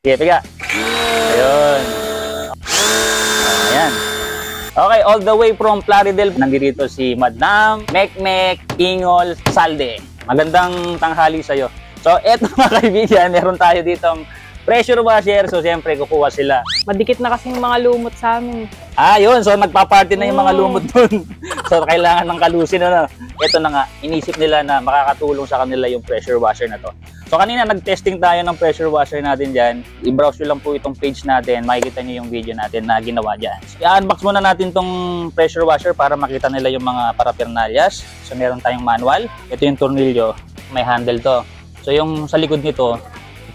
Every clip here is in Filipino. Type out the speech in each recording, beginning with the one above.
Sige, piga. Ayun. Ayan. Okay, all the way from Plaridel, nandito si Madam Mekmek Ingol Salde. Magandang tanghali sa'yo. So, eto mga kaibigan, meron tayo ditong pressure washer. So, siyempre, kukuha sila. Madikit na kasing mga lumot sa amin. Yun. So, nagpa-party na yung mga lumot dun. So, kailangan ng kalusin. Ano? Ito na nga, inisip nila na makakatulong sa kanila yung pressure washer na to. So, kanina nag-testing tayo ng pressure washer natin dyan. I-browse nyo lang po itong page natin. Makikita nyo yung video natin na ginawa dyan. So, i-unbox muna natin tong pressure washer para makita nila yung mga parapernalyas. So, meron tayong manual. Ito yung tornilyo. May handle to. So, yung sa likod nito,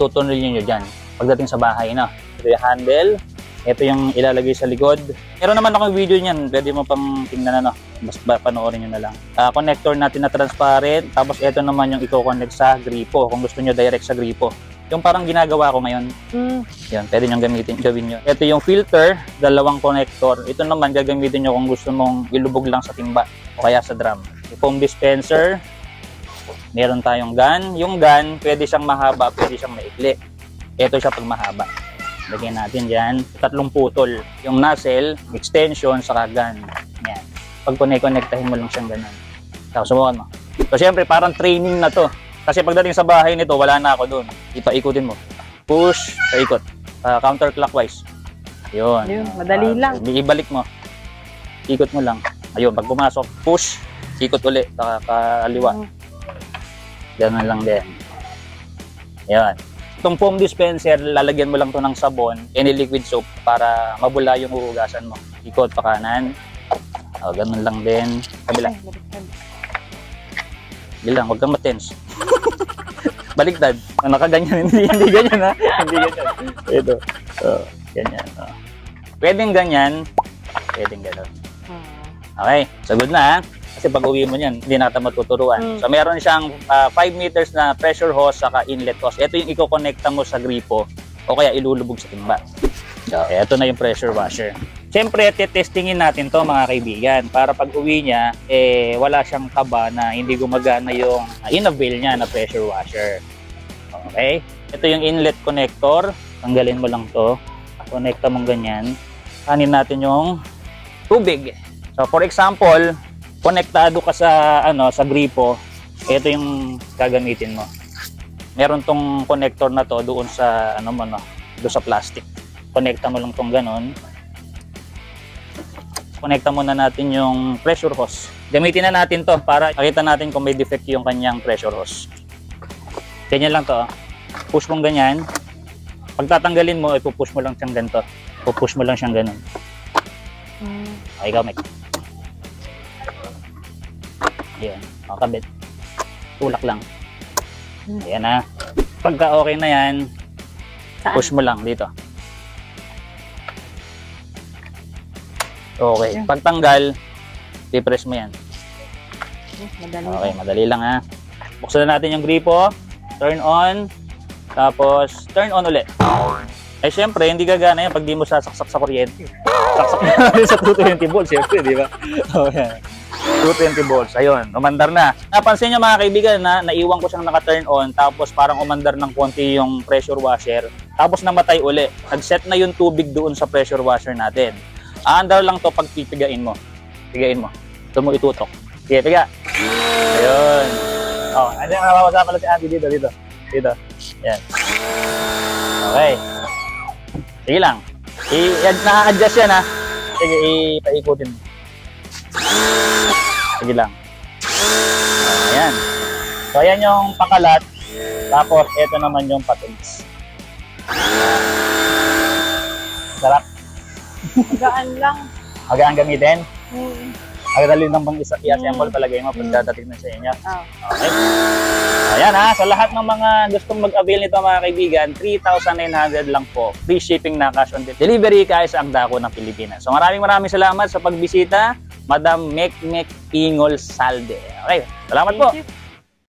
tutunilin nyo dyan pagdating sa bahay na. Ito yung handle. Ito yung ilalagay sa likod. Meron naman akong video niyan. Pwede mo pang tingnan na, no? Basta panoorin nyo na lang. Connector natin na transparent. Tapos ito naman yung i-connect sa gripo. Kung gusto nyo direct sa gripo. Yung parang ginagawa ko ngayon. Yan, pwede nyo gawin nyo. Ito yung filter. Dalawang connector. Ito naman gagamitin nyo kung gusto mong ilubog lang sa timba o kaya sa drum. Yung foam dispenser. Meron tayong gun. Yung gun, pwede siyang mahaba, pwede siyang maikli. Ito siya pag mahaba. Lagyan natin dyan. Tatlong putol. Yung nozzle, extension, saka gun. Yan. Pag connect-connectahin mo lang siyang ganun. Tapos subukan mo. So, syempre, parang training na to. Kasi pagdating sa bahay nito, wala na ako doon. Ipaikutin mo. Push, paikot. Counterclockwise. Ayun. Ayun, madali lang. Ibalik mo. Ikot mo lang. Ayun, pag pumasok, push, ikot uli. Kaliwa. Ganun lang din. Ayan. Itong foam dispenser, lalagyan mo lang to ng sabon, any liquid soap para mabula yung huhugasan mo. Ikot pa kanan. Ganun lang din. Kabila. Bilang, huwag kang matense. Baliktad. Nakaganyan. Hindi ganyan, ha? Hindi ganyan. Ito. Ganyan. Pwedeng ganyan. Pwedeng ganun. Okay. So, good na, ha? Kasi pag uwi mo niyan, hindi natin matuturuan. So, meron siyang 5 meters na pressure hose saka inlet hose. Ito yung i-connecta mo sa gripo o kaya ilulubog sa timba. So, ito na yung pressure washer. Siyempre, testingin natin to mga kaibigan para pag uwi niya, wala siyang kaba na hindi gumagana yung in-avail niya na pressure washer. Okay? Ito yung inlet connector. Tanggalin mo lang to. Connecta mong ganyan. Kanin natin yung tubig. So, for example, konektado ka sa sa gripo, ito yung gagamitin mo. Meron tong connector na to doon sa doon sa plastic. Konekta mo lang tong ganon. Konekta muna natin yung pressure hose. Gamitin na natin to para makita natin kung may defect yung kanyang pressure hose. Ganyan lang to. Push mong ganyan. Pag tatanggalin mo, ipupush mo lang siyang ganito. Pupush mo lang siyang ganon. Okay, ikaw, Mike. Ayan, makakabit. Tulak lang. Ayan na. Pagka okay na yan, push mo lang dito. Okay. Pagtanggal, i-press mo yan. Okay, madali lang, ha. Buksan na natin yung gripo. Turn on. Tapos, turn on ulit. Siyempre, hindi gagana yan pag di mo sasaksak sa kuryente. Saksak na natin sa 220 volts, siyempre, di ba? Okay. 220 volts. Ayun, umandar na. Napansin nyo mga kaibigan na naiwan ko siyang naka-turn on tapos parang umandar ng konti yung pressure washer tapos namatay uli. Nag-set na yung tubig doon sa pressure washer natin. Aandar lang to pag pipigain mo. Pigain mo. Ito mo itutok. Sige, piga. Ayun. Andiyan nga mawasa pala si Andy dito. Dito. Yan. Okay. Sige lang. Na-adjust yan, ha. Sige, ipaikutin mo. Sige lang. Ayan. So, ayan yung pakalat. Tapos, ito naman yung patulis. Sarap. Magaan lang. Magaan gamitin? Magdali lang bang i-assemble palagay mo pag dadating na sa inyo? Okay. Ayan, ha. Sa lahat ng mga gustong mag-avail nito mga kaibigan, 3,900 lang po. Free shipping na cash on delivery kahit sa dako ng Pilipinas. So, maraming salamat sa pagbisita. Madam Mekmek Ingol Salde. Okay, salamat po.